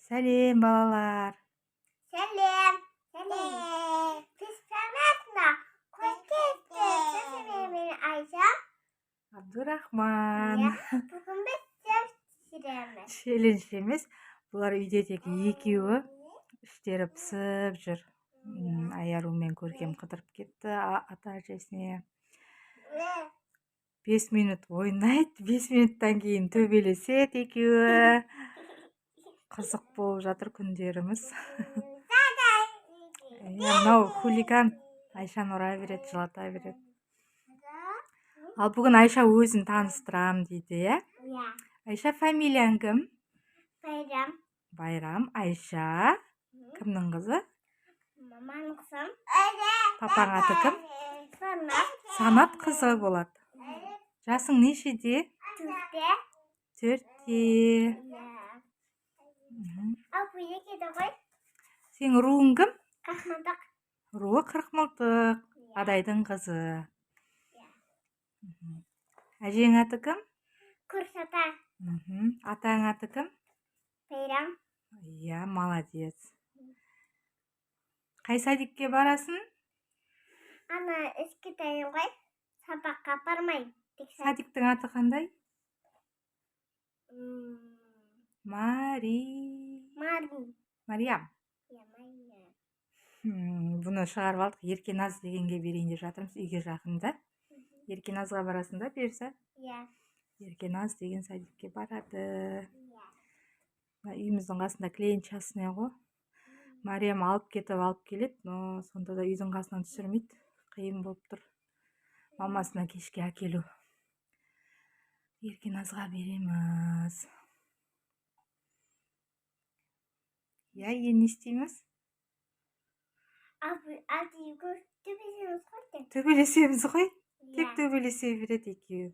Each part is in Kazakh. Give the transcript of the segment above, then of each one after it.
Сәлем балалар. Сәлем. Сіз сәлеметсіздер? Қош келдіңіз. Мен Айша. Абдурахман. Бүгін біз челлендж түсіреміз. Челлендж емес. Бұлар үйде тек екеуі. Іштері пісіп жүр. Аяру мен Көркем қыдырып кетті ата-әжесіне. 5 минут ойнайды. 5 минуттан кейін төбелеседі екеуі. Қызық болып жатыр күндеріміз. Мынау хулиган. Айшаны ұра береді, жылата береді. Ал бүгін Айша өзін таныстырам дейді, е? Айша, фамилияң кім? Байрам. Байрам. Айша. Кімнің қызы? Маманың қызы. Папаң аты кім? Санат. Санат қызы болады. Жасың нешеде? 4-те. Ал бұйы кеді ғой? Сен руың кім? Қақмадық. Руы Қырықмылтық. Адайдың қызы. Әжең аты кім? Күрсата. Атаң аты кім? Байрам. Иә, молодец. Қай садикке барасың? Ана ішкі тайын ғой. Сабаққа бармай. Садиктің аты қандай? Мариям. Бұны шығарып алдық. Еркеназ дегенге берейін деп жатырмыз. Үйге жақында. Еркеназға барасың да берсе? Иә. Еркеназ деген садикке барады. Үйіміздің қасында клиентшасына ғой. Мариям алып кетіп алып келеді, но сонда да үйдің қасынан түсірмейді. Қиын болып тұр. Мамасына кешке әкелу. Еркеназға береміз. Я, не істейміз? Төбелесеміз ғой? Тек төбелесе береді екеуі.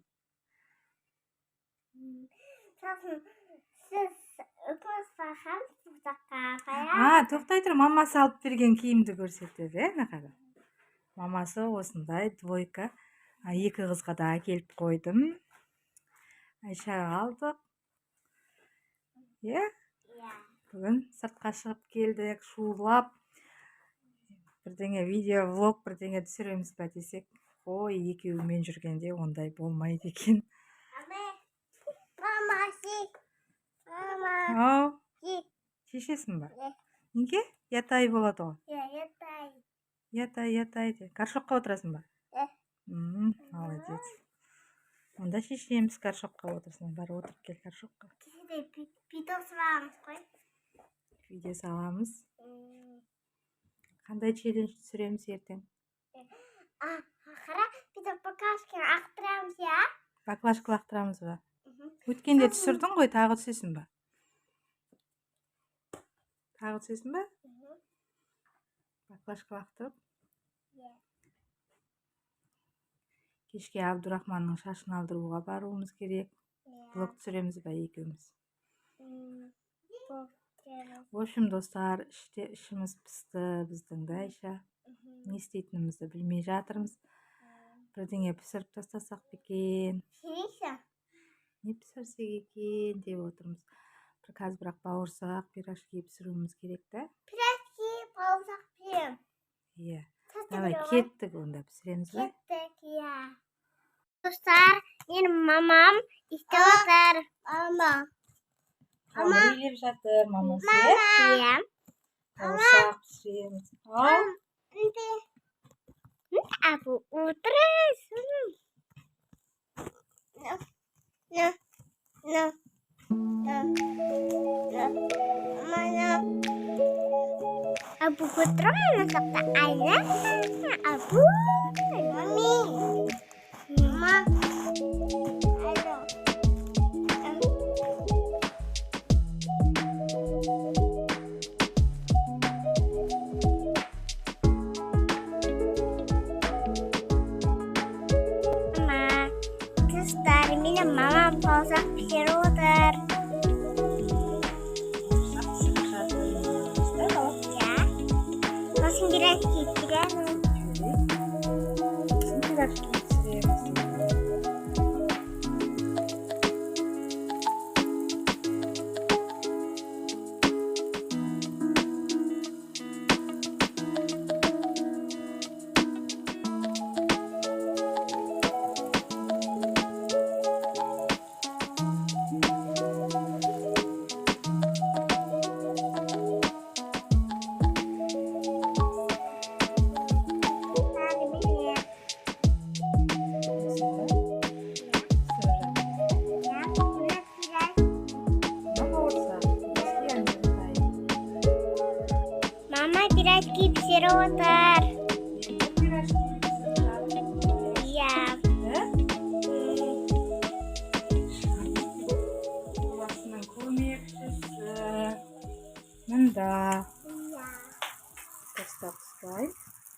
Сіз үкіміз бақам тұзаққа қая? Тоқтай тұр, мамасы алып берген киімді көрсетеді, нақада. Мамасы осындай двойка. 2 қызға да әкеліп қойдым. Айшаға алдық. Бүгін сыртқа шығып келдік, шулап. Бірдеңе видео, влог, бірдеңе түсіреміз бе десек. Ой, екеуімен жүргенде ондай болмайды екен. Мама. Шешесің ба? Неге? Ятай болады ғой. Ятай. Горшокқа отырасың ба? Молодец. Онда шешеміз горшокқа отырсын. Бары отырып кел горшокқа. Видео саламыз ғой. Видео саламыз. Қандай челлендж түсіреміз ертең? Қара, біз баклажканы ақтырамыз, я? Баклажка лақтырамыз ба? Өткенде түсірдің ғой, тағы түсесің ба? Тағы түсесің ба? Баклажка лақтырып. Кешке Абдурахманның шашын алдыруға баруымыз керек. Блог түсіреміз бе екеуміз? В общем, достар, ішіміз пісті біздің да, Айша. Не істейтінімізді білмей жатырмыз. Бірдеңе пісіріп тастасақ бекен. Не пісірсек екен деп отырмыз. Қазір бірақ бауырсақ, пирожки пісіруіміз керек та? Пирожки, бауырсақ пісірем. Иә. Давай, кеттік онда пісіреміз бе? Кеттік, иә. Достар, менің мамам істеп отыр. Мама үйлеп жатыр, мамасы. Иә. Бауырсақ пісіреміз. Апу, отырасың. Апу, отырамын сақта айна. Апу, мами. Мама. Мамам бауырсақ пісіріп отыр. Сосын пирожки пісіремін. пирожки пісіріп отыр. Иә. Баласының көмекшісі. Мында. Тастап ұстай.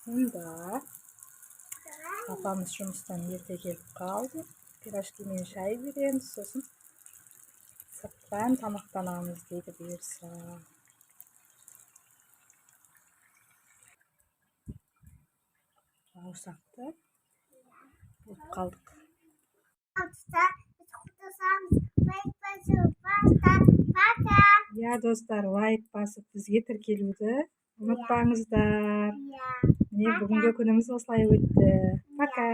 Мында. Апамыз жұмыстан ерте келіп қалды. Пирожки мен шай береміз, сосын сырттан тамақтанамыз дейді бұйырса. Бауырсақты болып қалдық. Я, достар, лайк басып бізге тіркелуді ұмытпаңыздар. Міне бүгінгі күніміз осылай өтті. Пока.